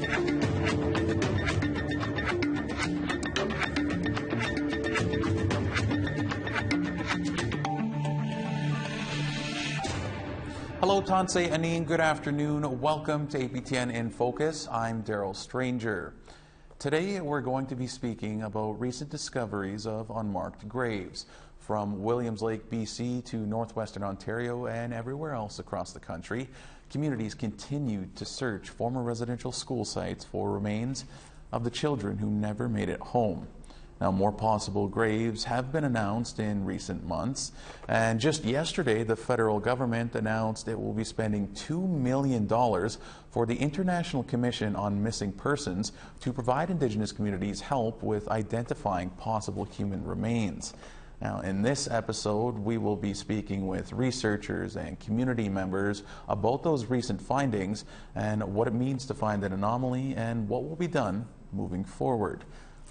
Hello, Tansei Anin. Good afternoon. Welcome to APTN in Focus. I'm Daryl Stranger. Today, we're going to be speaking about recent discoveries of unmarked graves. From Williams Lake, BC to northwestern Ontario and everywhere else across the country, communities continue to search former residential school sites for remains of the children who never made it home. Now, more possible graves have been announced in recent months, and just yesterday the federal government announced it will be spending $2 million for the International Commission on Missing Persons to provide Indigenous communities help with identifying possible human remains. Now, in this episode, we will be speaking with researchers and community members about those recent findings and what it means to find an anomaly and what will be done moving forward.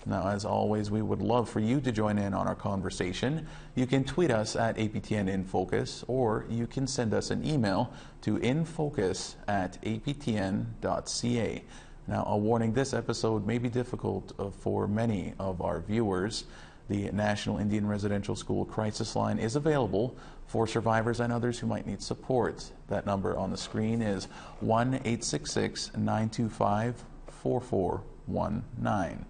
Now, as always, we would love for you to join in on our conversation. You can tweet us at APTN InFocus, or you can send us an email to infocus@aptn.ca. Now, a warning, this episode may be difficult for many of our viewers. The National Indian Residential School Crisis Line is available for survivors and others who might need support. That number on the screen is 1-866-925-4419.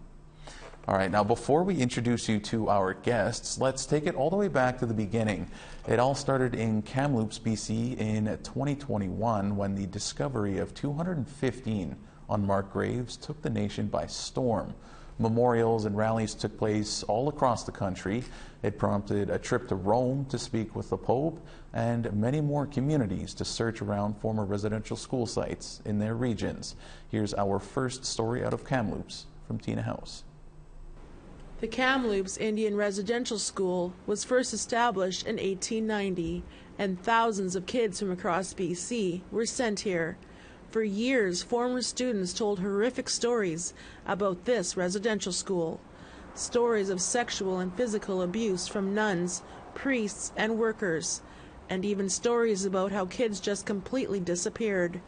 All right, now before we introduce you to our guests, let's take it all the way back to the beginning. It all started in Kamloops, BC in 2021 when the discovery of 215 unmarked graves took the nation by storm. Memorials and rallies took place all across the country. It prompted a trip to Rome to speak with the Pope and many more communities to search around former residential school sites in their regions. Here's our first story out of Kamloops from Tina House. The Kamloops Indian Residential School was first established in 1890, and thousands of kids from across BC were sent here. For years, former students told horrific stories about this residential school. Stories of sexual and physical abuse from nuns, priests, and workers, and even stories about how kids just completely disappeared.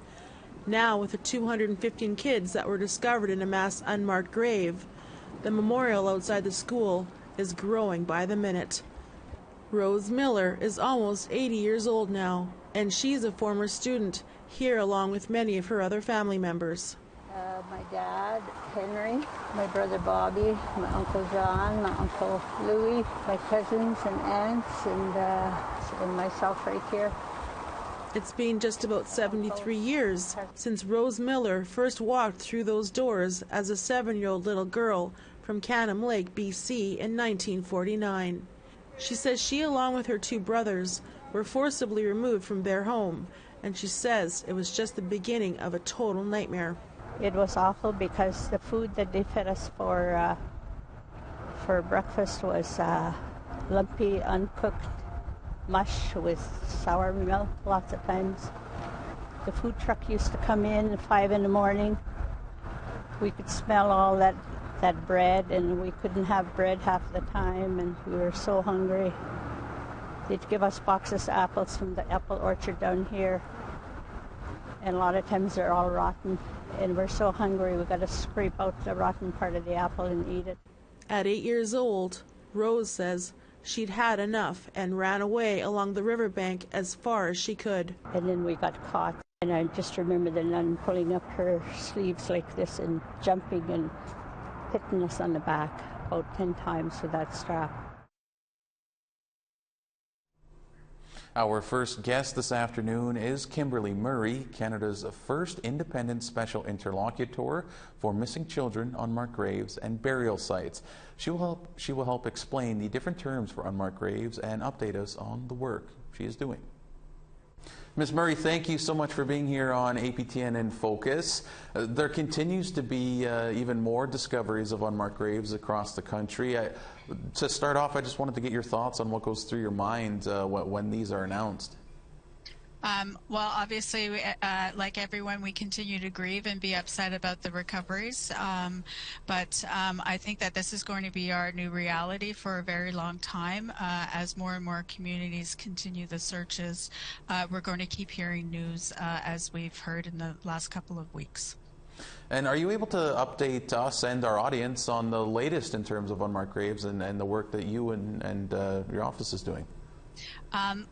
Now, with the 215 kids that were discovered in a mass unmarked grave, the memorial outside the school is growing by the minute. Rose Miller is almost 80 years old now, and she's a former student here along with many of her other family members. My dad, Henry, my brother Bobby, my Uncle John, my Uncle Louis, my cousins and aunts, and myself right here. It's been just about 73 years since Rose Miller first walked through those doors as a 7-year-old little girl from Cannon Lake, BC in 1949. She says she, along with her 2 brothers, were forcibly removed from their home, and she says it was just the beginning of a total nightmare. It was awful because the food that they fed us for breakfast was lumpy, uncooked mush with sour milk lots of times. The food truck used to come in at 5 in the morning. We could smell all that bread, and we couldn't have bread half the time, and we were so hungry. They'd give us boxes of apples from the apple orchard down here, and a lot of times they're all rotten, and we're so hungry we got to scrape out the rotten part of the apple and eat it. At 8 years old, Rose says she'd had enough and ran away along the riverbank as far as she could. And then we got caught, and I just remember the nun pulling up her sleeves like this and jumping and hitting us on the back about 10 times with that strap. Our first guest this afternoon is Kimberly Murray, Canada's first independent special interlocutor for missing children, unmarked graves, and burial sites. She will help explain the different terms for unmarked graves and update us on the work she is doing. Ms. Murray, thank you so much for being here on APTN in Focus. There continues to be even more discoveries of unmarked graves across the country. To start off, I just wanted to get your thoughts on what goes through your mind when these are announced. Well, obviously, like everyone, we continue to grieve and be upset about the recoveries. But I think that this is going to be our new reality for a very long time. As more and more communities continue the searches, we're going to keep hearing news as we've heard in the last couple of weeks. And are you able to update us and our audience on the latest in terms of unmarked graves and the work that you and your office is doing?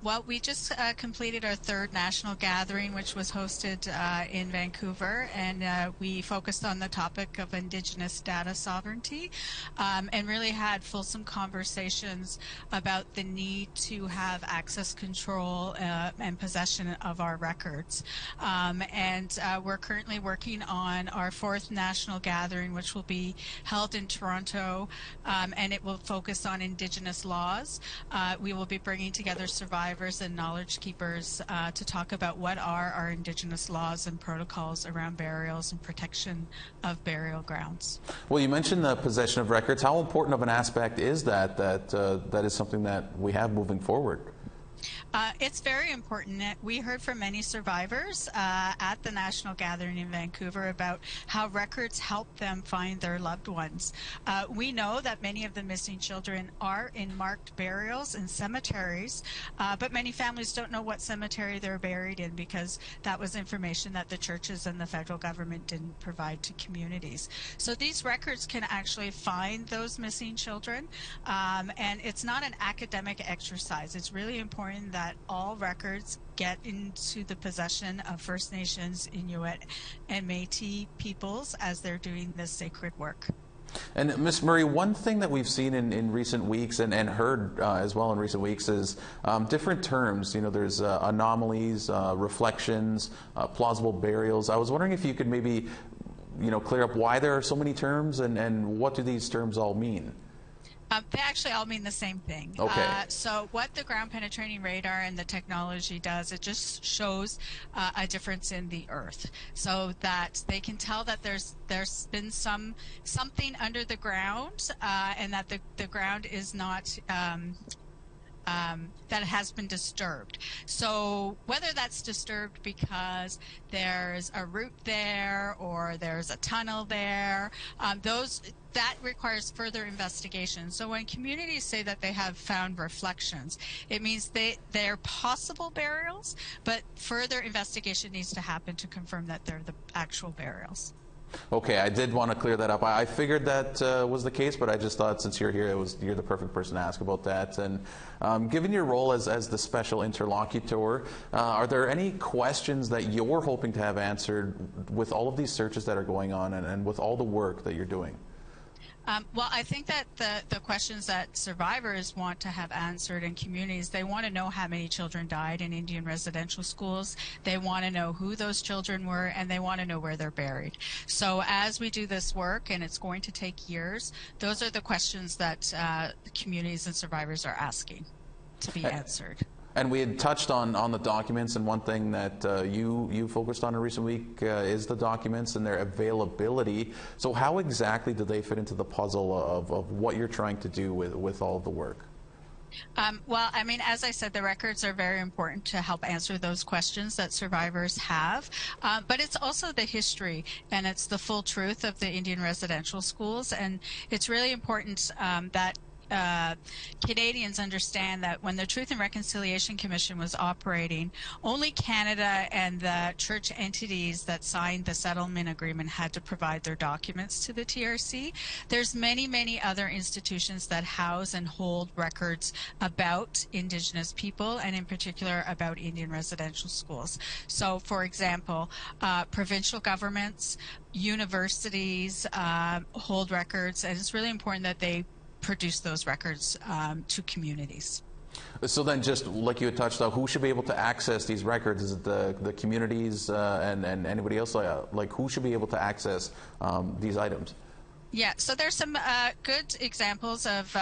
Well, we just completed our third national gathering, which was hosted in Vancouver, and we focused on the topic of Indigenous data sovereignty, and really had fulsome conversations about the need to have access control and possession of our records. And we're currently working on our fourth national gathering, which will be held in Toronto, and it will focus on Indigenous laws. We will be bringing together survivors and knowledge keepers to talk about what are our Indigenous laws and protocols around burials and protection of burial grounds. Well, you mentioned the possession of records. How important of an aspect is that is something that we have moving forward? It's very important. We heard from many survivors at the National Gathering in Vancouver about how records help them find their loved ones. We know that many of the missing children are in marked burials in cemeteries, but many families don't know what cemetery they're buried in because that was information that the churches and the federal government didn't provide to communities. So these records can actually find those missing children, and it's not an academic exercise. It's really important that all records get into the possession of First Nations, Inuit, and Métis peoples as they're doing this sacred work. And Ms. Murray, one thing that we've seen in recent weeks and heard as well in recent weeks is different terms. You know, there's anomalies, reflections, plausible burials. I was wondering if you could maybe, clear up why there are so many terms and what do these terms all mean? They actually all mean the same thing. Okay. So what the ground penetrating radar and the technology does, it just shows a difference in the earth, so that they can tell that there's been something under the ground, and that the ground is not that has been disturbed. So whether that's disturbed because there's a root there or there's a tunnel there, that requires further investigation. So when communities say that they have found reflections, it means they're possible burials, but further investigation needs to happen to confirm that they're the actual burials. Okay, I did want to clear that up. I figured that was the case, but I just thought since you're here, you're the perfect person to ask about that. And given your role as the special interlocutor, are there any questions that you're hoping to have answered with all of these searches that are going on and with all the work that you're doing? Well, I think that the questions that survivors want to have answered in communities, they want to know how many children died in Indian residential schools. They want to know who those children were, and they want to know where they're buried. So as we do this work, and it's going to take years, those are the questions that communities and survivors are asking to be answered. And we had touched on the documents, and one thing that you focused on in recent week is the documents and their availability. So how exactly do they fit into the puzzle of what you're trying to do with all of the work? Well, I mean, as I said, the records are very important to help answer those questions that survivors have. But it's also the history, and it's the full truth of the Indian residential schools. And it's really important that Canadians understand that when the Truth and Reconciliation Commission was operating, only Canada and the church entities that signed the settlement agreement had to provide their documents to the TRC. There's many other institutions that house and hold records about Indigenous people, and in particular about Indian residential schools. So, for example, provincial governments, universities hold records, and it's really important that they produce those records to communities. So then, just like you had touched on, who should be able to access these records? Is it the communities and anybody else? Like who should be able to access these items? Yeah, so there's some good examples of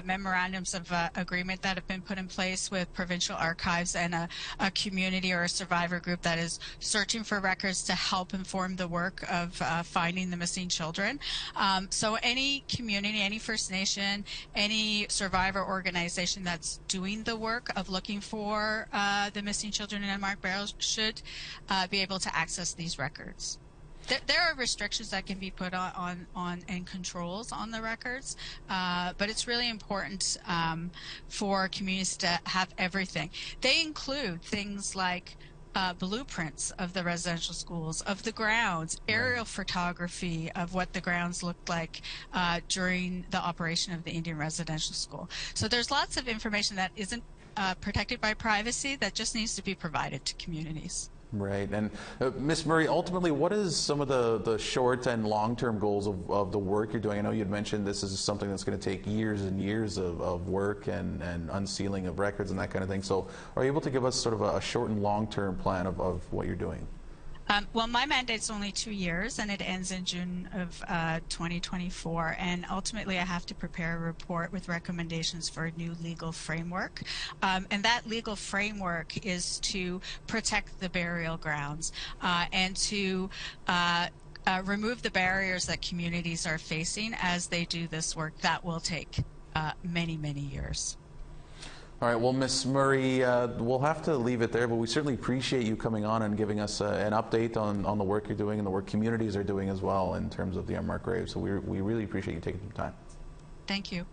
memorandums of agreement that have been put in place with provincial archives and a community or a survivor group that is searching for records to help inform the work of finding the missing children. So any community, any First Nation, any survivor organization that's doing the work of looking for the missing children in unmarked burials should be able to access these records. There are restrictions that can be put on and controls on the records, but it's really important for communities to have everything. They include things like blueprints of the residential schools, of the grounds, aerial photography of what the grounds looked like during the operation of the Indian residential school. So there's lots of information that isn't protected by privacy that just needs to be provided to communities. Right. And Ms. Murray, ultimately, what is some of the short and long-term goals of the work you're doing? I know you'd mentioned this is something that's going to take years and years of work and unsealing of records and that kind of thing. So are you able to give us sort of a short and long-term plan of what you're doing? Well, my mandate's only 2 years, and it ends in June of 2024. And ultimately, I have to prepare a report with recommendations for a new legal framework. And that legal framework is to protect the burial grounds and to remove the barriers that communities are facing as they do this work. That will take many, many years. All right, well, Ms. Murray, we'll have to leave it there, but we certainly appreciate you coming on and giving us an update on the work you're doing and the work communities are doing as well in terms of the unmarked graves. So we really appreciate you taking some time. Thank you.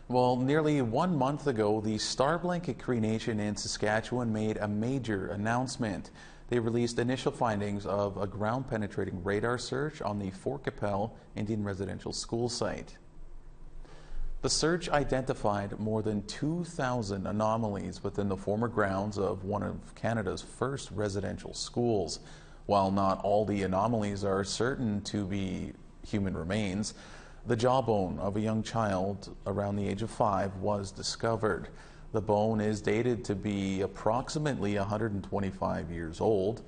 Well, nearly 1 month ago, the Star Blanket Cree Nation in Saskatchewan made a major announcement. They released initial findings of a ground-penetrating radar search on the Fort Qu'Appelle Indian Residential School site. The search identified more than 2,000 anomalies within the former grounds of one of Canada's first residential schools. While not all the anomalies are certain to be human remains, the jawbone of a young child around the age of 5 was discovered. The bone is dated to be approximately 125 years old,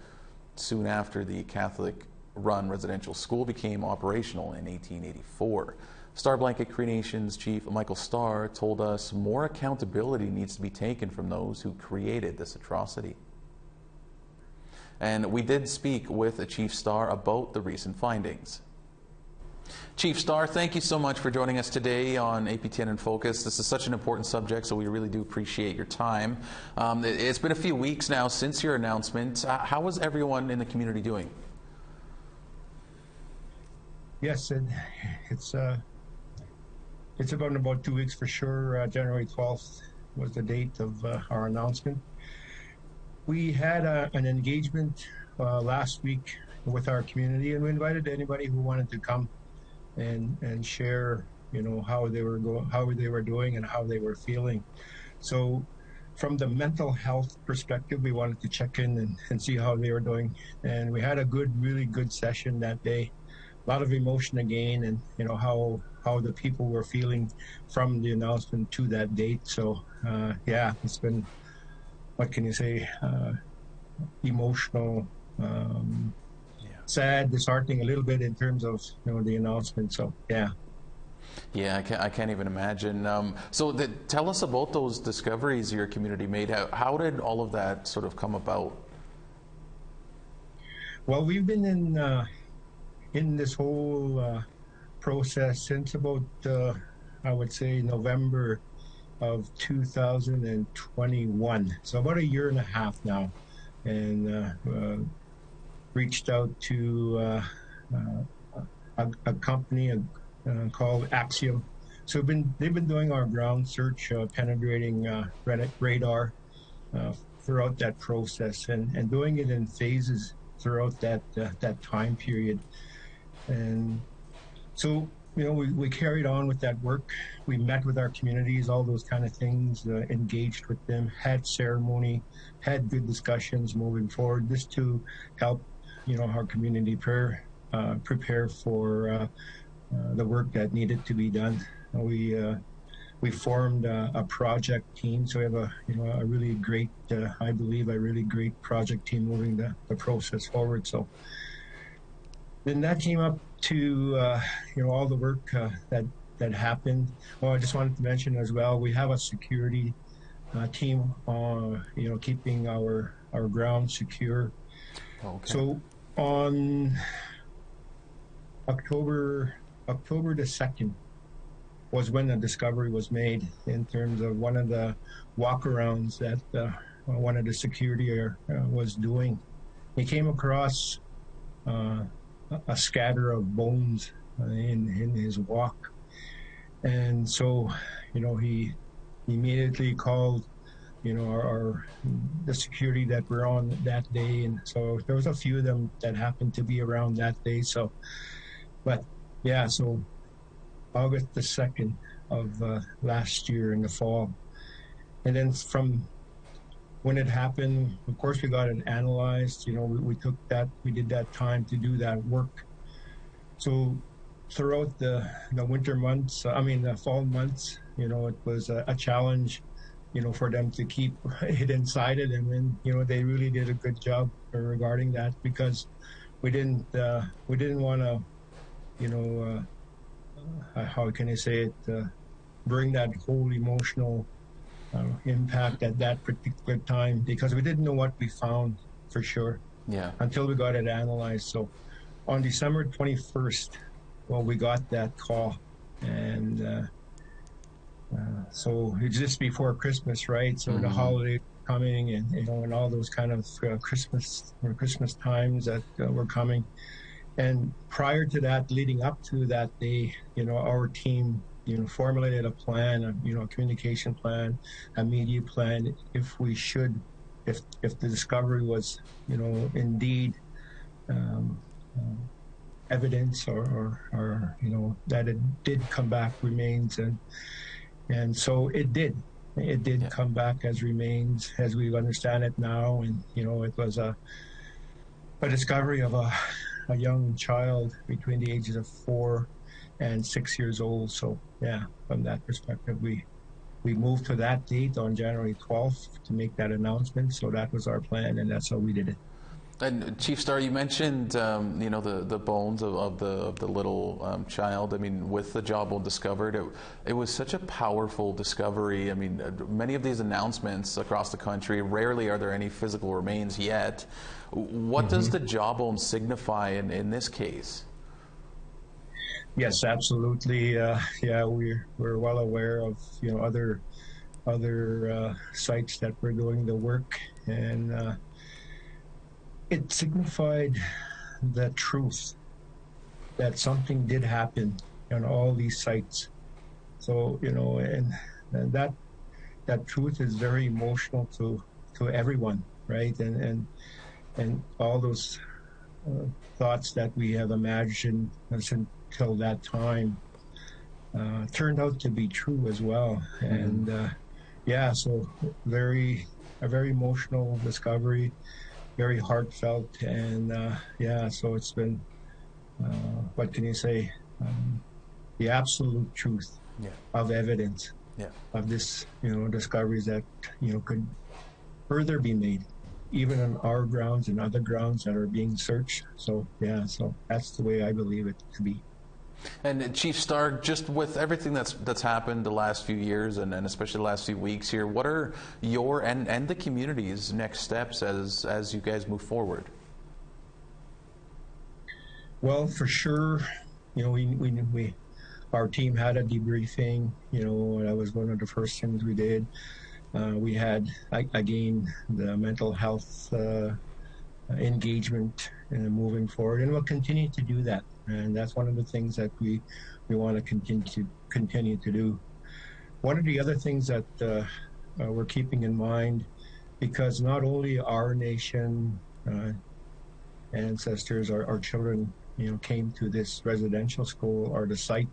soon after the Catholic-run residential school became operational in 1884. Star Blanket Cree Nation's Chief Michael Starr told us more accountability needs to be taken from those who created this atrocity. And we did speak with Chief Starr about the recent findings. Chief Starr, thank you so much for joining us today on APTN in Focus. This is such an important subject, so we really do appreciate your time. It's been a few weeks now since your announcement. How is everyone in the community doing? Yes, it's been about 2 weeks for sure. January 12th was the date of our announcement. We had an engagement last week with our community, and we invited anybody who wanted to come and share, how they were doing and how they were feeling. So from the mental health perspective, we wanted to check in and see how they were doing. And we had a really good session that day. A lot of emotion again, and how the people were feeling from the announcement to that date. So yeah, it's been, what can you say, emotional, sad, disheartening a little bit in terms of the announcement. So yeah. Yeah, I can't even imagine. So tell us about those discoveries your community made. How did all of that sort of come about? Well, we've been in this whole process since about, I would say, November of 2021. So about 1.5 years now, and reached out to a company called Axiom. So they've been doing our ground search, penetrating radar throughout that process, and doing it in phases throughout that time period. And so, we carried on with that work. We met with our communities, all those kind of things, engaged with them, had ceremony, had good discussions moving forward, just to help, our community prepare for the work that needed to be done. We formed a project team, so we have a really great, I believe, a really great project team moving the process forward. So then that came up to all the work that happened. Well, I just wanted to mention as well, we have a security team, keeping our ground secure. Okay. So on October the 2nd was when the discovery was made in terms of one of the walkarounds that one of the security was doing. He came across a scatter of bones in his walk, and so he immediately called the security that we're on that day, and so there was a few of them that happened to be around that day. So, but yeah, so August the 2nd of last year in the fall, and then from when it happened, of course, we got it analyzed. We took that, we did that time to do that work. So throughout the winter months, the fall months, it was a challenge, for them to keep it inside it. And then, they really did a good job regarding that, because we didn't want to, how can I say it, bring that whole emotional impact at that particular time, because we didn't know what we found for sure. Yeah. Until we got it analyzed. So on December 21st, well, we got that call, and so it's just before Christmas, right? So the holiday coming, and and all those kind of Christmas times that were coming. And prior to that, leading up to that day, our team formulated a plan, a communication plan, a media plan, if the discovery was, indeed evidence or that it did come back remains, and so it did. It did come back as remains, as we understand it now, and it was a discovery of a young child between the ages of 4 and 6 years old. So yeah, from that perspective, we moved to that date on January 12th to make that announcement. So that was our plan, and that's how we did it. And Chief Starr, you mentioned the bones of the little child. I mean, with the jawbone discovered, it was such a powerful discovery. I mean, many of these announcements across the country, rarely are there any physical remains yet. What does the jawbone signify in this case? Yes, absolutely. Yeah, we're well aware of other sites that were doing the work, and it signified the truth that something did happen on all these sites. So and that truth is very emotional to everyone, right? And all those thoughts that we have imagined until that time turned out to be true as well. And yeah, so a very emotional discovery, very heartfelt, and yeah, so it's been what can you say, the absolute truth of evidence of this discoveries that could further be made, even on our grounds and other grounds that are being searched. So yeah, so that's the way I believe it to be. And Chief Starr, just with everything that's happened the last few years, and especially the last few weeks here, what are your and the community's next steps as you guys move forward? Well, for sure, we our team had a debriefing. That was one of the first things we did. We had again the mental health engagement moving forward, and we'll continue to do that. And that's one of the things that we want to continue to do. One of the other things that we're keeping in mind, because not only our nation ancestors, our children, came to this residential school or the site,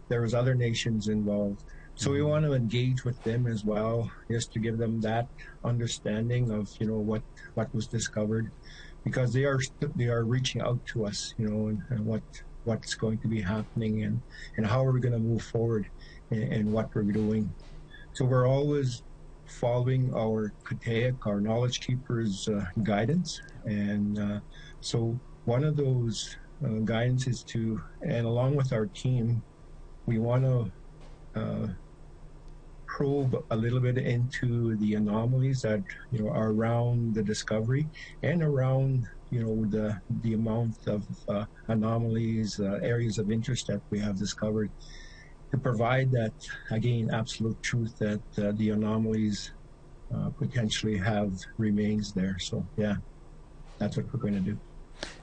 there was other nations involved. So we want to engage with them as well, just to give them that understanding of what was discovered, because they are reaching out to us, and what's going to be happening, and how are we going to move forward, and what we're doing. So we're always following our Kutaic, our knowledge keepers' guidance, and so one of those guidance is and along with our team, we want to probe a little bit into the anomalies that are around the discovery, and around the amount of anomalies, areas of interest that we have discovered, to provide that, again, absolute truth that the anomalies potentially have remains there. So yeah, that's what we're going to do.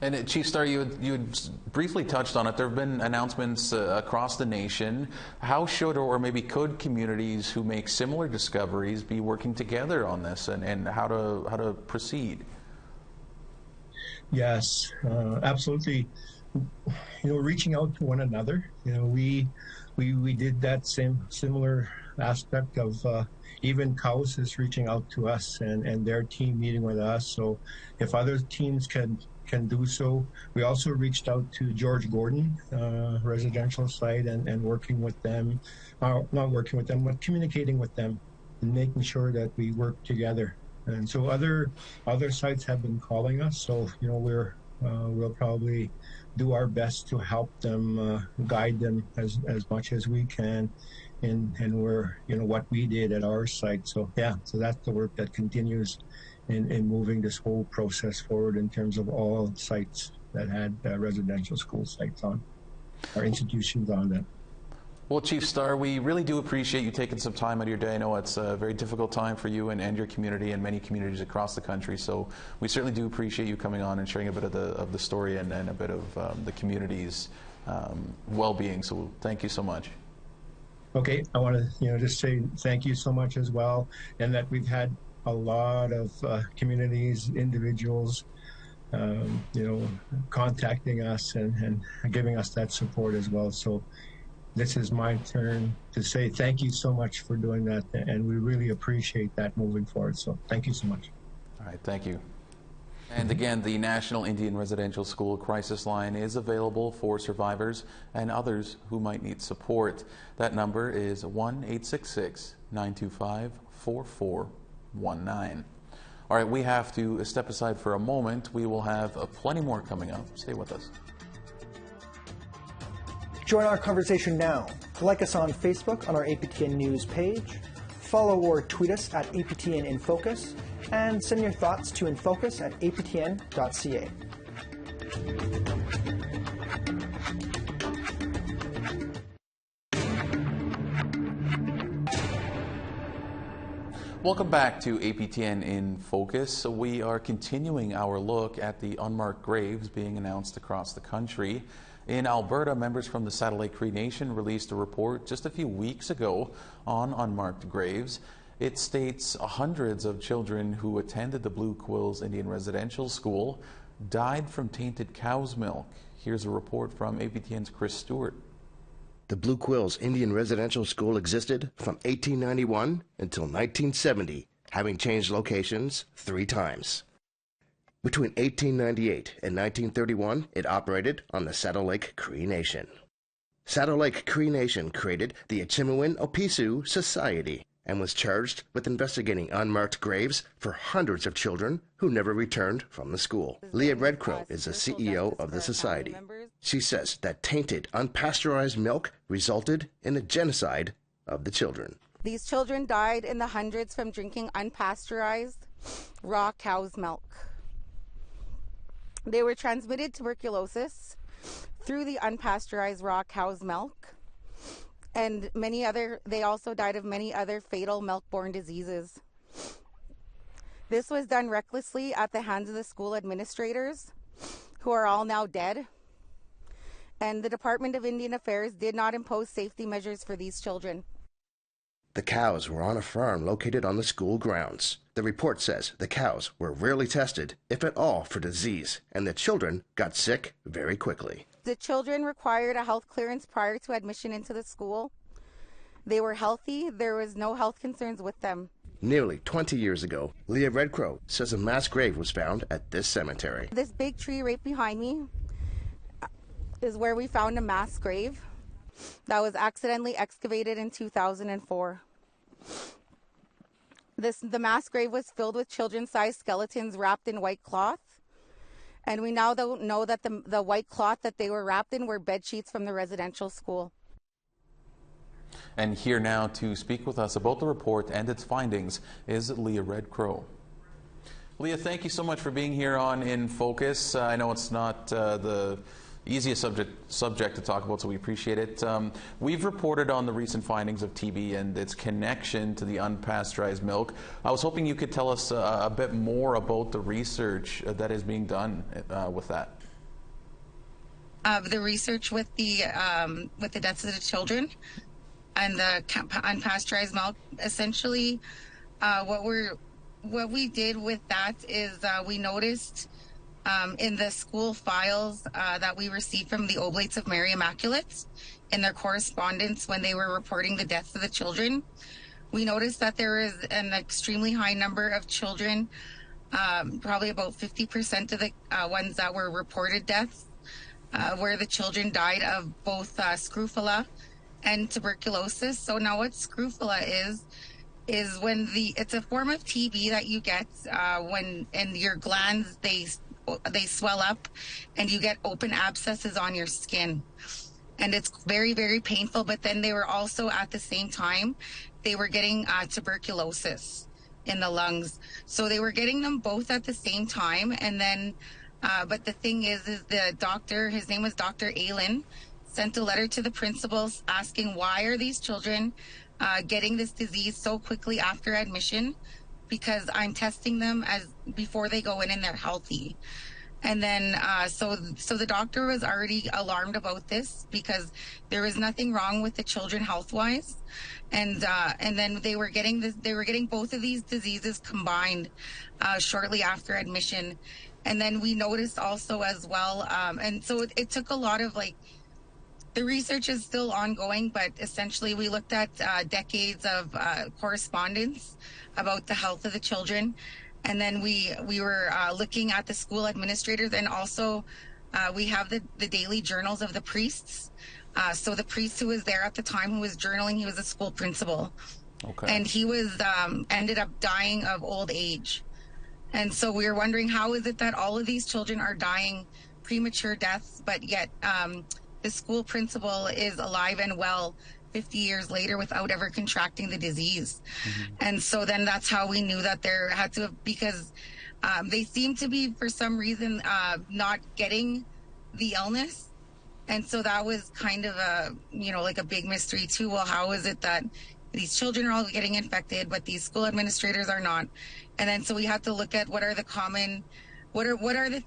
And Chief Starr, you had briefly touched on it. There have been announcements across the nation. How should or maybe could communities who make similar discoveries be working together on this, and how to proceed? Yes, absolutely. Reaching out to one another. We did that similar aspect of even Quills is reaching out to us and their team meeting with us. So if other teams can do so. We also reached out to George Gordon residential site and working with them, not working with them, but communicating with them and making sure that we work together. And so other sites have been calling us. So we'll probably do our best to help them, guide them as much as we can, and we're what we did at our site. So so that's the work that continues in moving this whole process forward in terms of all sites that had residential school sites on, or institutions on them. Well, Chief Starr, we really do appreciate you taking some time out of your day. I know it's a very difficult time for you and your community and many communities across the country, so we certainly do appreciate you coming on and sharing a bit of the story and a bit of the community's well-being, so thank you so much. Okay, I want to just say thank you so much as well, and that we've had a lot of communities, individuals, contacting us and giving us that support as well. So this is my turn to say thank you so much for doing that, and we really appreciate that moving forward. So thank you so much. All right, thank you. And again, the National Indian Residential School Crisis Line is available for survivors and others who might need support. That number is 1-866-925-4419. All right, we have to step aside for a moment. We will have plenty more coming up. Stay with us. Join our conversation now. Like us on Facebook on our APTN News page, follow or tweet us at APTN in Focus, and send your thoughts to infocus@aptn.ca. Welcome back to APTN in Focus. We are continuing our look at the unmarked graves being announced across the country. In Alberta, members from the Satellite Cree Nation released a report just a few weeks ago on unmarked graves. It states hundreds of children who attended the Blue Quills Indian Residential School died from tainted cow's milk. Here's a report from APTN's Chris Stewart. The Blue Quills Indian Residential School existed from 1891 until 1970, having changed locations 3 times. Between 1898 and 1931, it operated on the Saddle Lake Cree Nation. Saddle Lake Cree Nation created the Achimewin Opisu Society and was charged with investigating unmarked graves for hundreds of children who never returned from the school. Leah Redcrow is the CEO of the society. She says that tainted, unpasteurized milk resulted in the genocide of the children. These children died in the hundreds from drinking unpasteurized raw cow's milk. They were transmitted tuberculosis through the unpasteurized raw cow's milk, and they also died of many other fatal milk-borne diseases. This was done recklessly at the hands of the school administrators, who are all now dead. And the Department of Indian Affairs did not impose safety measures for these children. The cows were on a farm located on the school grounds. The report says the cows were rarely tested, if at all, for disease, and the children got sick very quickly. The children required a health clearance prior to admission into the school. They were healthy. There was no health concerns with them. Nearly 20 years ago, Leah Redcrow says a mass grave was found at this cemetery. This big tree right behind me is where we found a mass grave that was accidentally excavated in 2004. The mass grave was filled with children-sized skeletons wrapped in white cloth, and we now don't know that the white cloth that they were wrapped in were bed sheets from the residential school. And here now to speak with us about the report and its findings is Leah Redcrow. Leah, thank you so much for being here on In Focus. I know it's not the easiest subject to talk about, so we appreciate it. We've reported on the recent findings of TB and its connection to the unpasteurized milk. I was hoping you could tell us a bit more about the research that is being done with that. The research with the deaths of the children and the unpasteurized milk. Essentially, what we did with that is we noticed in the school files that we received from the Oblates of Mary Immaculate in their correspondence when they were reporting the deaths of the children, we noticed that there is an extremely high number of children, probably about 50% of the ones that were reported deaths, where the children died of both scrofula and tuberculosis. So now what scrofula is when it's a form of TB that you get when in your glands they swell up and you get open abscesses on your skin, and it's very, very painful. But then they were also at the same time they were getting tuberculosis in the lungs, so they were getting them both at the same time. And then but the thing is the doctor, his name was Dr. Allen, sent a letter to the principals asking why are these children getting this disease so quickly after admission, because I'm testing them as before they go in and they're healthy. And then so the doctor was already alarmed about this because there was nothing wrong with the children health wise, and then they were getting both of these diseases combined shortly after admission. And then we noticed also as well, and so it took a lot of the research is still ongoing, but essentially we looked at decades of correspondence about the health of the children. And then we were looking at the school administrators, and also we have the daily journals of the priests. So the priest who was there at the time who was journaling, he was a school principal. Okay. And he was ended up dying of old age. And so we were wondering, how is it that all of these children are dying premature deaths, but yet the school principal is alive and well 50 years later without ever contracting the disease. Mm-hmm. And so then that's how we knew that there had to have, because they seem to be, for some reason, not getting the illness. And so that was kind of a big mystery too. Well, how is it that these children are all getting infected, but these school administrators are not? And then so we had to look at what are the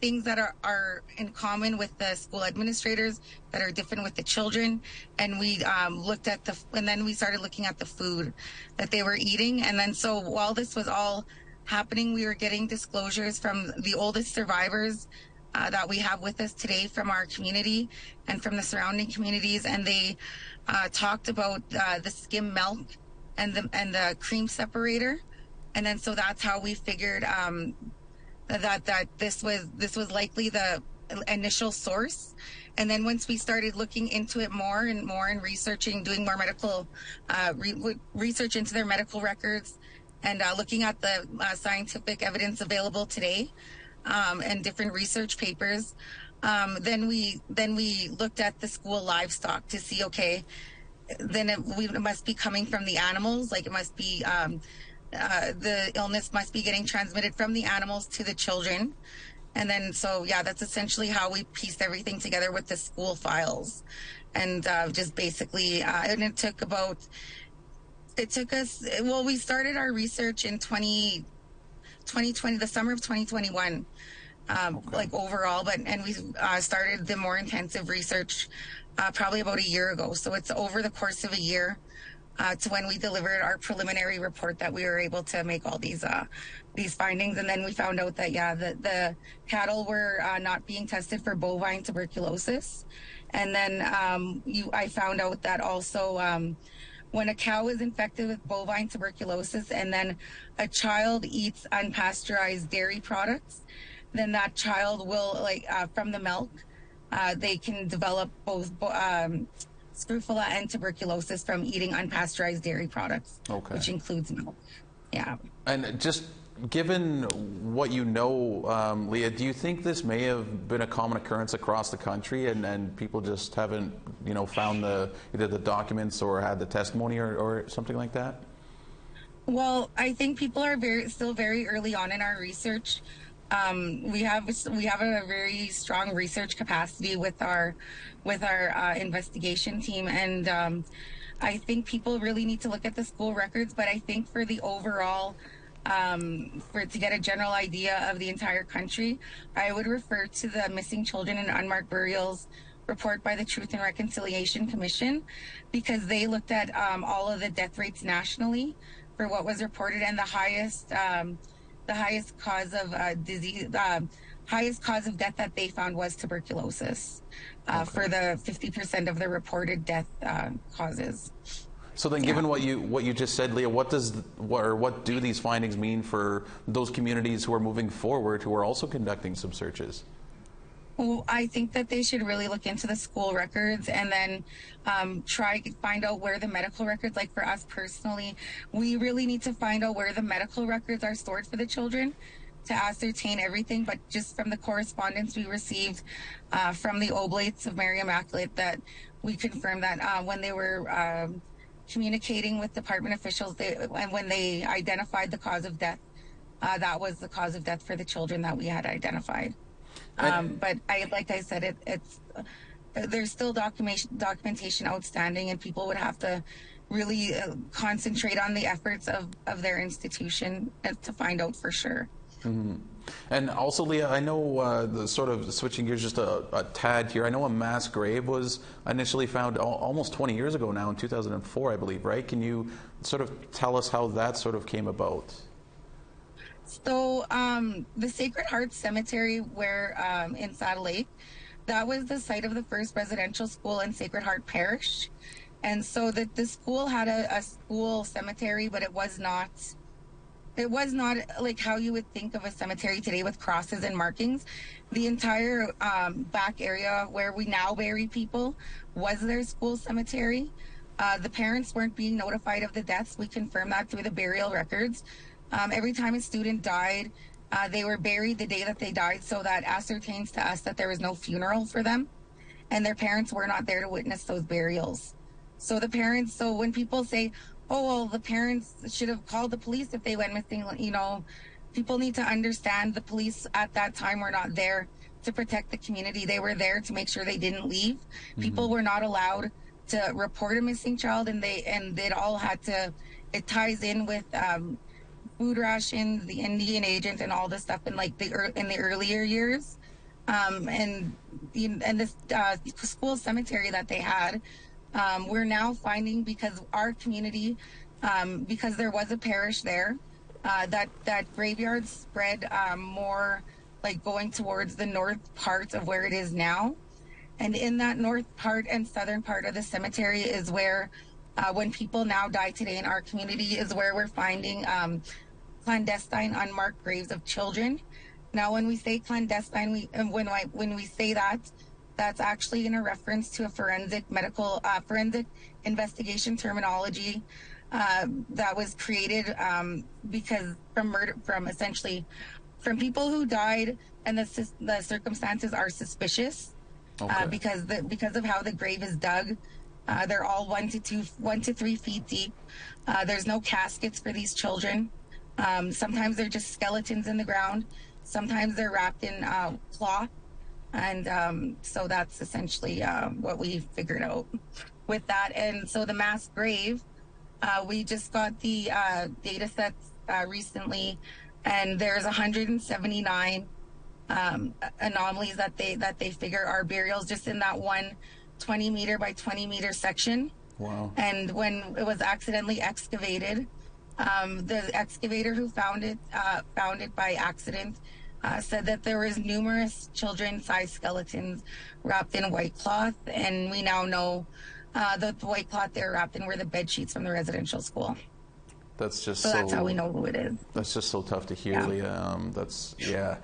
things that are in common with the school administrators that are different with the children. And we looked at and then we started looking at the food that they were eating. And then so while this was all happening, we were getting disclosures from the oldest survivors that we have with us today from our community and from the surrounding communities. And they talked about the skim milk and the cream separator. And then so that's how we figured that this was likely the initial source. And then once we started looking into it more and researching, doing more medical research into their medical records, and looking at the scientific evidence available today, and different research papers, then we looked at the school livestock to see, okay, then it must be coming from the animals, it must be the illness must be getting transmitted from the animals to the children. And then so that's essentially how we pieced everything together with the school files. And just basically and it took us, we started our research in 2020, the summer of 2021, overall, and we started the more intensive research probably about a year ago. So it's over the course of a year to when we delivered our preliminary report that we were able to make all these findings. And then we found out that the cattle were not being tested for bovine tuberculosis. And then I found out that also when a cow is infected with bovine tuberculosis and then a child eats unpasteurized dairy products, then that child will, from the milk, they can develop both scrofula and tuberculosis from eating unpasteurized dairy products, which includes milk. Yeah. And just given what you know, Leah, do you think this may have been a common occurrence across the country, and people just haven't, found either the documents or had the testimony or something like that? Well, I think people are still very early on in our research. We have a very strong research capacity with our investigation team, and I think people really need to look at the school records. But I think for the overall, to get a general idea of the entire country, I would refer to the Missing Children and Unmarked Burials report by the Truth and Reconciliation Commission, because they looked at all of the death rates nationally for what was reported, and the highest cause of disease, highest cause of death that they found was tuberculosis, for the 50% of the reported death causes. So then, given what you just said, Leah, what do these findings mean for those communities who are moving forward, who are also conducting some searches? Well, I think that they should really look into the school records, and then try to find out where the medical records, like for us personally, we really need to find out where the medical records are stored for the children to ascertain everything. But just from the correspondence we received from the Oblates of Mary Immaculate, that we confirmed that when they were communicating with department officials, and when they identified the cause of death, that was the cause of death for the children that we had identified. But like I said, there's still documentation outstanding, and people would have to really concentrate on the efforts of their institution to find out for sure. Mm-hmm. And also, Leah, I know the sort of switching gears just a tad here. I know a mass grave was initially found almost 20 years ago now, in 2004, I believe, right? Can you sort of tell us how that sort of came about? So the Sacred Heart Cemetery, where in Saddle Lake, that was the site of the first residential school in Sacred Heart Parish. And so the school had a school cemetery, but it was not like how you would think of a cemetery today with crosses and markings. The entire back area where we now bury people was their school cemetery. The parents weren't being notified of the deaths. We confirmed that through the burial records. Every time a student died, they were buried the day that they died, so that ascertains to us that there was no funeral for them, and their parents were not there to witness those burials. So when people say, oh, well, the parents should have called the police if they went missing, people need to understand the police at that time were not there to protect the community. They were there to make sure they didn't leave. Mm-hmm. People were not allowed to report a missing child, and it all had to, it ties in with food rations, the Indian agent, and all this stuff in the earlier years, and this school cemetery that they had, we're now finding, because our community, because there was a parish there, that graveyard spread more like going towards the north part of where it is now, and in that north part and southern part of the cemetery is where, when people now die today in our community, is where we're finding clandestine unmarked graves of children. Now, when we say clandestine, when we say that, that's actually in a reference to a forensic investigation terminology that was created because from people who died, and the circumstances are suspicious. Okay. Because of how the grave is dug. They're all 1 to 3 feet deep. There's no caskets for these children. Sometimes they're just skeletons in the ground. Sometimes they're wrapped in cloth. And so that's essentially what we figured out with that. And so the mass grave, we just got the data sets recently, and there's 179 anomalies that they figure are burials just in that one 20 meter by 20 meter section. Wow. And when it was accidentally excavated, the excavator who found it by accident said that there was numerous children-sized skeletons wrapped in white cloth, and we now know that the white cloth they were wrapped in were the bed sheets from the residential school. That's just that's how we know who it is. That's just so tough to hear, yeah. Leah.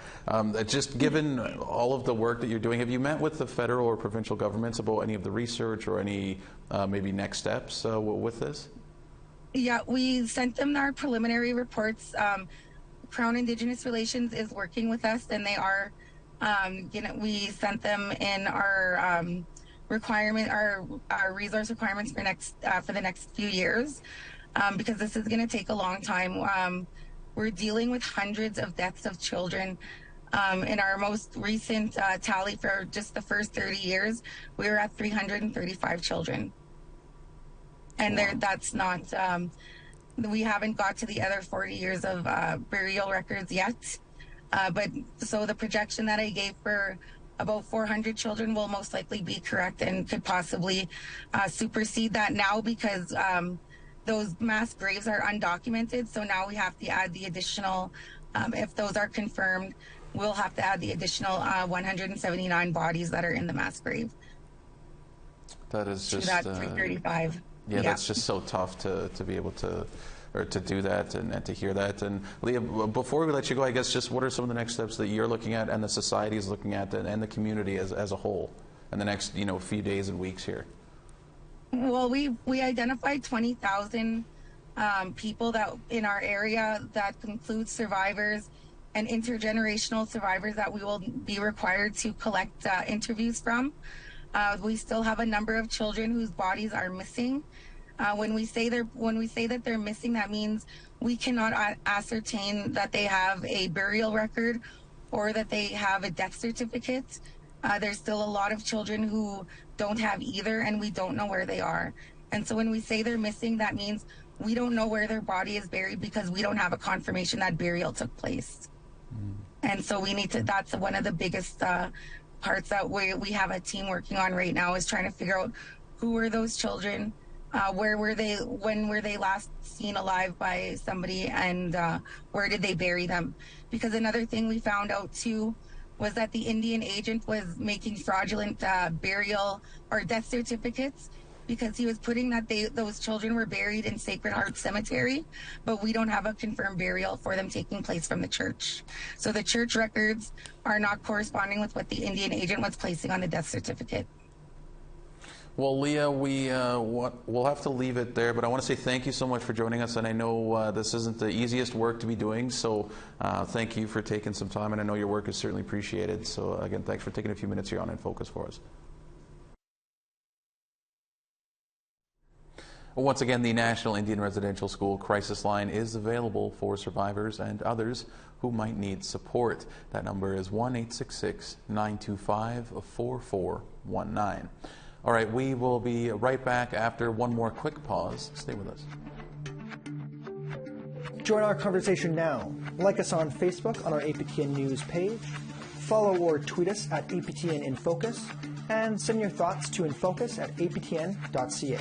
Just given all of the work that you're doing, have you met with the federal or provincial governments about any of the research or any maybe next steps with this? Yeah, we sent them our preliminary reports. Crown Indigenous Relations is working with us, and they are, we sent them in our our resource requirements for the next few years, because this is going to take a long time. We're dealing with hundreds of deaths of children In our most recent tally for just the first 30 years, we were at 335 children. And that's not, we haven't got to the other 40 years of burial records yet. But so the projection that I gave for about 400 children will most likely be correct and could possibly supersede that now, because those mass graves are undocumented. So now we have to add the additional, if those are confirmed, we'll have to add the additional 179 bodies that are in the mass grave. That is just that 335. Yeah, that's just so tough to be able to, or to do that and to hear that. And Leah, before we let you go, I guess just what are some of the next steps that you're looking at and the society is looking at and the community as a whole in the next few days and weeks here? Well, we identified 20,000 people that in our area, that includes survivors and intergenerational survivors that we will be required to collect interviews from. We still have a number of children whose bodies are missing. When we say that they're missing, that means we cannot ascertain that they have a burial record or that they have a death certificate. There's still a lot of children who don't have either, and we don't know where they are. And so when we say they're missing, that means we don't know where their body is buried because we don't have a confirmation that burial took place. And so we need to, that's one of the biggest parts that we have a team working on right now, is trying to figure out who were those children, where were they, when were they last seen alive by somebody, and where did they bury them? Because another thing we found out too was that the Indian agent was making fraudulent burial or death certificates, because he was putting that those children were buried in Sacred Heart Cemetery, but we don't have a confirmed burial for them taking place from the church. So the church records are not corresponding with what the Indian agent was placing on the death certificate. Well, Leah, we'll have to leave it there, but I want to say thank you so much for joining us, and I know this isn't the easiest work to be doing, so thank you for taking some time, and I know your work is certainly appreciated. So again, thanks for taking a few minutes here on In Focus for us. Once again, the National Indian Residential School Crisis Line is available for survivors and others who might need support. That number is 1-866-925-4419. All right, we will be right back after one more quick pause. Stay with us. Join our conversation now. Like us on Facebook on our APTN News page. Follow or tweet us at APTN In Focus, and send your thoughts to infocus@aptn.ca.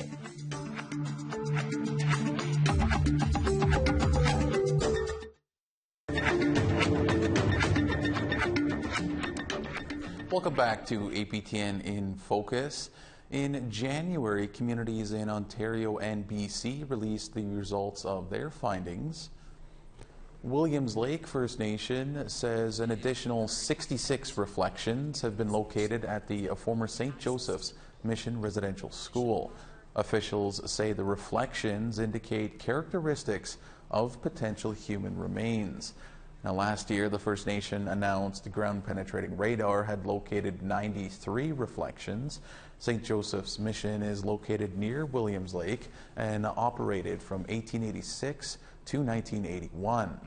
Welcome back to APTN In Focus. In January, communities in Ontario and BC released the results of their findings. Williams Lake First Nation says an additional 66 reflections have been located at the former St. Joseph's Mission Residential School. Officials say the reflections indicate characteristics of potential human remains. Now, last year, the First Nation announced ground-penetrating radar had located 93 reflections. St. Joseph's Mission is located near Williams Lake and operated from 1886 to 1981.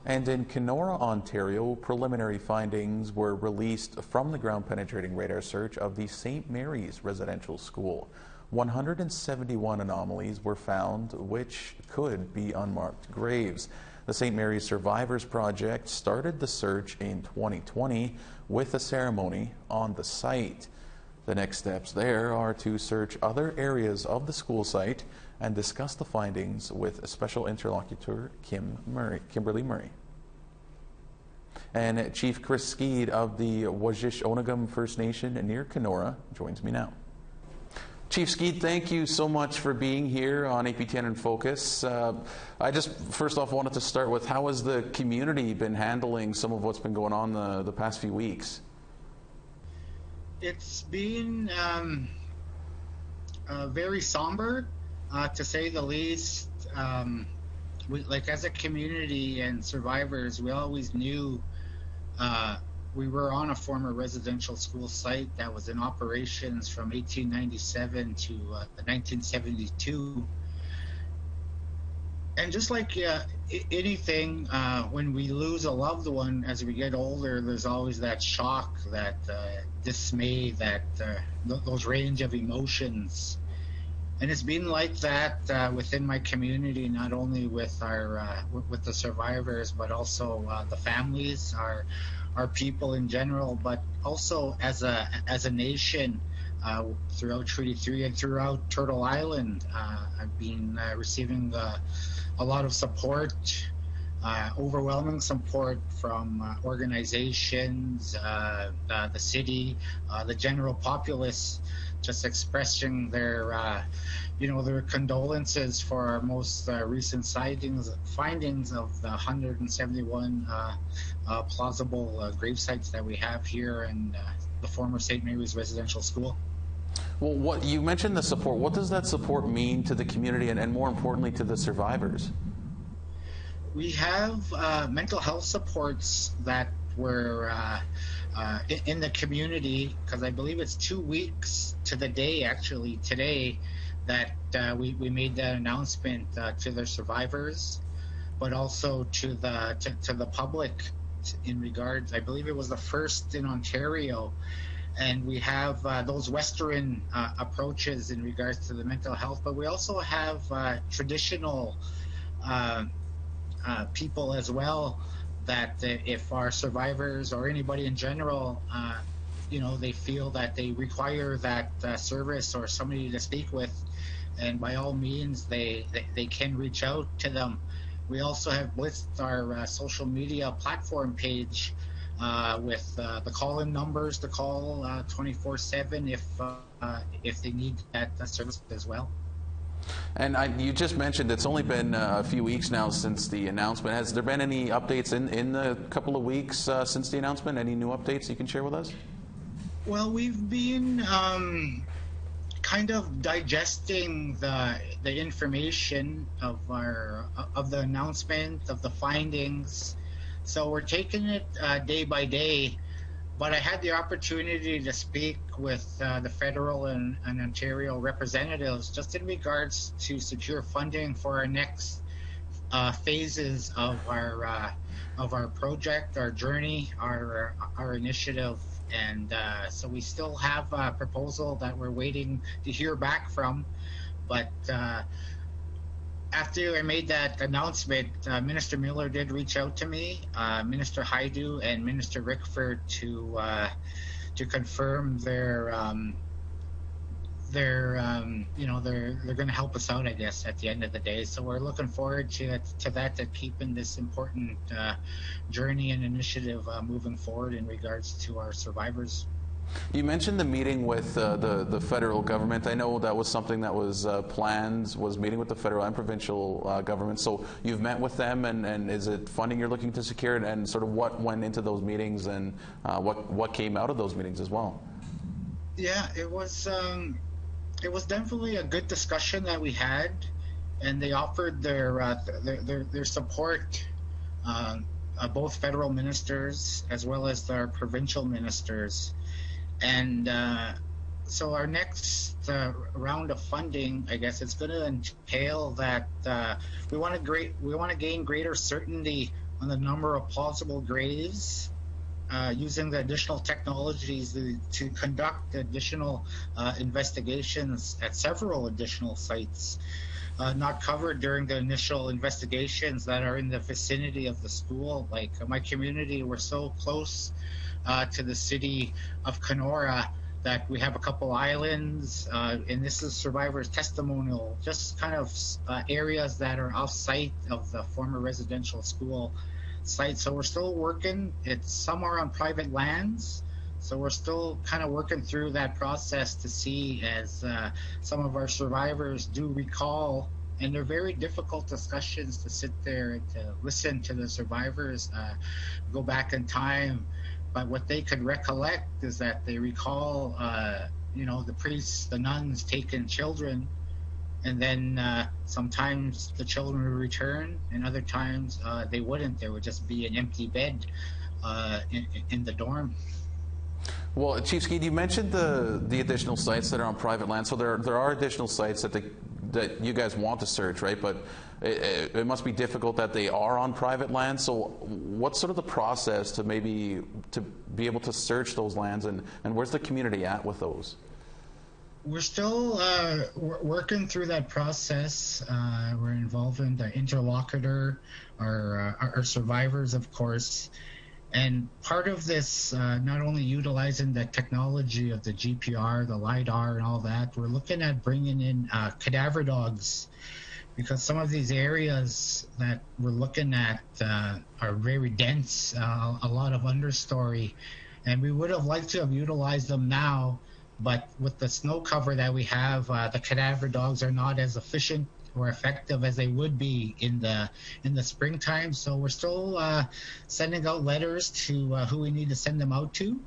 And in Kenora, Ontario, preliminary findings were released from the ground-penetrating radar search of the St. Mary's Residential School. 171 anomalies were found, which could be unmarked graves. The St. Mary's Survivors Project started the search in 2020 with a ceremony on the site. The next steps there are to search other areas of the school site and discuss the findings with special interlocutor Kimberly Murray. And Chief Chris Skeed of the Wajish-Onagam First Nation near Kenora joins me now. Chief Skeed, thank you so much for being here on APTN In Focus. I just first off wanted to start with, how has the community been handling some of what's been going on the past few weeks? It's been very somber, to say the least. We, like, as a community and survivors, we always knew we were on a former residential school site that was in operations from 1897 to 1972. And just like anything, when we lose a loved one as we get older, there's always that shock, that dismay, that those range of emotions. And it's been like that within my community, not only with our with the survivors, but also the families, our people in general, but also as a nation. Throughout Treaty 3 and throughout Turtle Island, I've been receiving a lot of support, overwhelming support from organizations, the city, the general populace, just expressing their, their condolences for our most recent findings of the 171 plausible grave sites that we have here in the former St. Mary's Residential School. Well, what you mentioned the support. What does that support mean to the community and more importantly to the survivors? We have mental health supports that were in the community, because I believe it's 2 weeks to the day, actually today, that we made that announcement to the survivors, but also to the public in regards. I believe it was the first in Ontario. And we have those Western approaches in regards to the mental health, but we also have traditional people as well, that if our survivors or anybody in general, they feel that they require that service or somebody to speak with, and by all means, they can reach out to them. We also have blitzed our social media platform page with the call-in numbers to call 24/7 if they need that service as well. And you just mentioned it's only been a few weeks now since the announcement. Has there been any updates in the couple of weeks since the announcement? Any new updates you can share with us? Well, we've been kind of digesting the information of the announcement, of the findings. So we're taking it day by day, but I had the opportunity to speak with the federal and Ontario representatives just in regards to secure funding for our next phases of our project, our journey, our initiative. And so we still have a proposal that we're waiting to hear back from, but after I made that announcement, Minister Miller did reach out to me, Minister Haidu and Minister Rickford, to confirm they're going to help us out, I guess, at the end of the day. So we're looking forward to that, to keeping this important journey and initiative moving forward in regards to our survivors. You mentioned the meeting with the federal government. I know that was something that was planned, was meeting with the federal and provincial government. So you've met with them, and is it funding you're looking to secure, and sort of what went into those meetings, and what came out of those meetings as well? Yeah, it was definitely a good discussion that we had, and they offered their support, both federal ministers as well as our provincial ministers. And so our next round of funding, I guess, it's going to entail that we want to gain greater certainty on the number of plausible graves, using the additional technologies to conduct additional investigations at several additional sites not covered during the initial investigations that are in the vicinity of the school. Like my community, we're so close to the city of Kenora that we have a couple islands, and this is survivors' testimonial, just kind of areas that are off site of the former residential school site. So we're still working. Some are on private lands, so we're still kind of working through that process to see, as some of our survivors do recall, and they're very difficult discussions to sit there and to listen to the survivors go back in time. But what they could recollect is that they recall, the priests, the nuns taking children, and then sometimes the children would return, and other times they wouldn't. There would just be an empty bed in the dorm. Well, Chief Skeed, you mentioned the additional sites that are on private land. So there are additional sites that that you guys want to search, right? But it must be difficult that they are on private land. So what's sort of the process to be able to search those lands, and where's the community at with those? We're still working through that process. We're involved in the interlocutor, our survivors, of course. And part of this, not only utilizing the technology of the GPR, the LiDAR, and all that, we're looking at bringing in cadaver dogs, because some of these areas that we're looking at are very dense, a lot of understory. And we would have liked to have utilized them now, but with the snow cover that we have, the cadaver dogs are not as efficient or effective as they would be in the springtime. So we're still sending out letters to who we need to send them out to,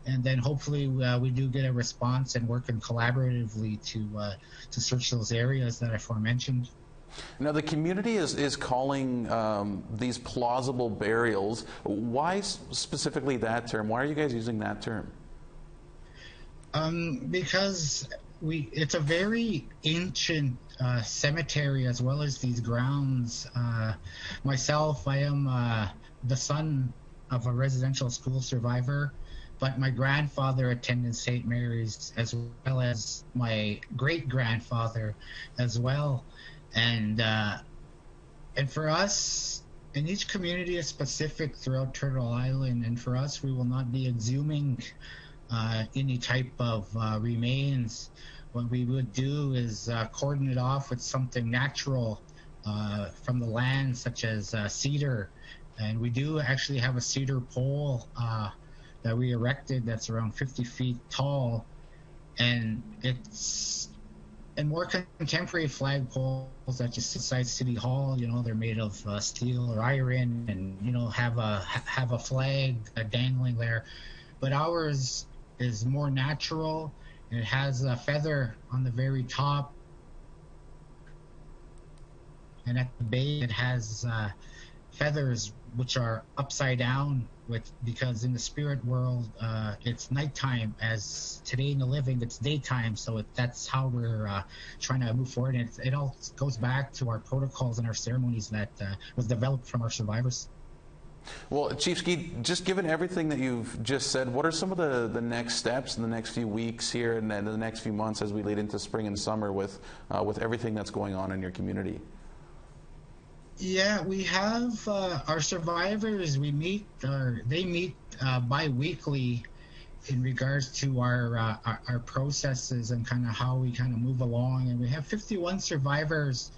and then hopefully we do get a response and working collaboratively to search those areas that I aforementioned. Now, the community is calling these plausible burials. Why specifically that term? Why are you guys using that term? Because it's a very ancient cemetery, as well as these grounds. Myself, I am the son of a residential school survivor, but my grandfather attended St. Mary's, as well as my great-grandfather as well. And for us, and each community is specific throughout Turtle Island, and for us, we will not be exhuming any type of remains. What we would do is cordon it off with something natural from the land, such as cedar. And we do actually have a cedar pole that we erected that's around 50 feet tall. And more contemporary flagpoles that just inside City Hall, they're made of steel or iron, and have a flag dangling there. But ours is more natural, and it has a feather on the very top, and at the base it has feathers which are upside down, because in the spirit world it's nighttime, as today in the living it's daytime. So that's how we're trying to move forward, and it all goes back to our protocols and our ceremonies that was developed from our survivors. Well, Chief Skeed, just given everything that you've just said, what are some of the next steps in the next few weeks here and then the next few months as we lead into spring and summer with everything that's going on in your community? Yeah, we have our survivors. They meet bi-weekly in regards to our processes and kind of how we kind of move along. And we have 51 survivors,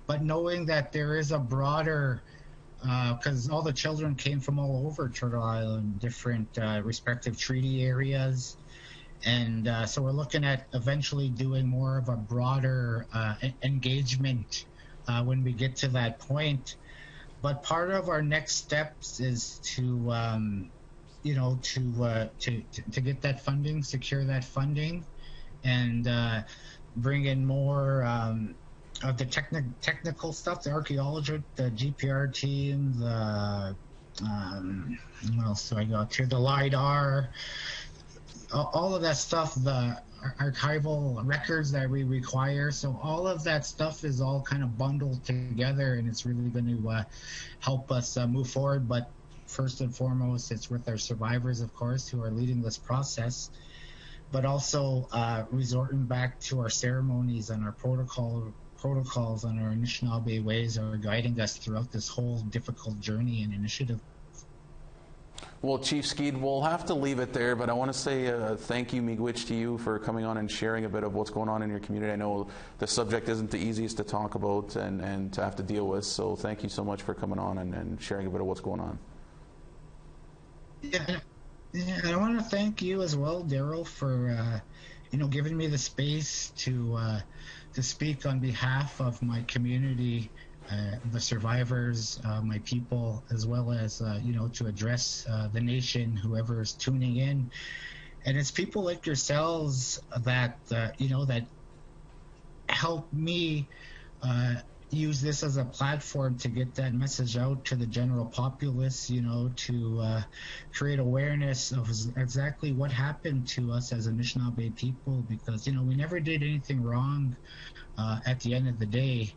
but knowing that there is a broader, because all the children came from all over Turtle Island, different respective treaty areas. And so we're looking at eventually doing more of a broader engagement when we get to that point. But part of our next steps is to get that funding, secure that funding, and bring in more of the technical stuff, the archaeology, the GPR team, what else do I got here? The LiDAR, all of that stuff, the archival records that we require. So all of that stuff is all kind of bundled together, and it's really going to help us move forward. But first and foremost, it's with our survivors, of course, who are leading this process, but also resorting back to our ceremonies and our protocols and our Anishinaabe ways are guiding us throughout this whole difficult journey and initiative. Well, Chief Skeed, we'll have to leave it there, but I want to say thank you, miigwech, to you for coming on and sharing a bit of what's going on in your community. I know the subject isn't the easiest to talk about and to have to deal with, so thank you so much for coming on and sharing a bit of what's going on. Yeah, I want to thank you as well, Daryl, for giving me the space to speak on behalf of my community, the survivors, my people, as well as to address the nation, whoever is tuning in. And it's people like yourselves that that help me use this as a platform to get that message out to the general populace, to create awareness of exactly what happened to us as Anishinaabe people, because, we never did anything wrong at the end of the day.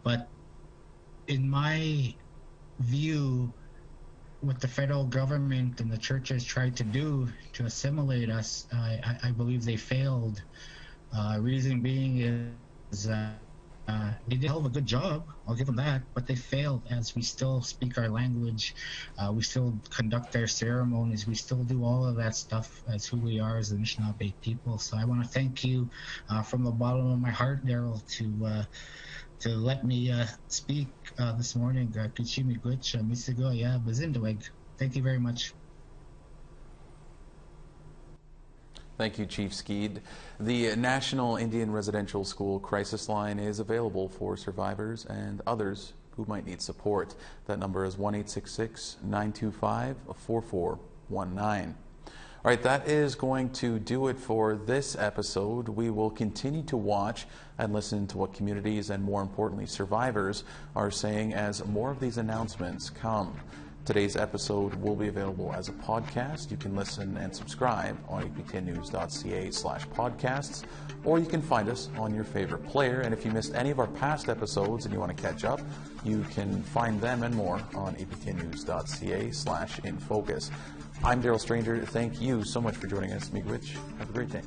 But in my view, what the federal government and the churches tried to do to assimilate us, I believe they failed. Reason being is they did a hell of a good job, I'll give them that, but they failed, as we still speak our language, we still conduct our ceremonies, we still do all of that stuff as who we are as the Anishinaabe people. So I want to thank you from the bottom of my heart, Daryl, to let me speak this morning. Thank you very much. Thank you, Chief Skeed. The National Indian Residential School Crisis Line is available for survivors and others who might need support. That number is 1-866-925-4419. All right, that is going to do it for this episode. We will continue to watch and listen to what communities and, more importantly, survivors are saying as more of these announcements come. Today's episode will be available as a podcast. You can listen and subscribe on aptnnews.ca/podcasts, or you can find us on your favorite player. And if you missed any of our past episodes and you want to catch up, you can find them and more on aptnnews.ca/infocus. I'm Daryl Stranger. Thank you so much for joining us. Miigwech. Have a great day.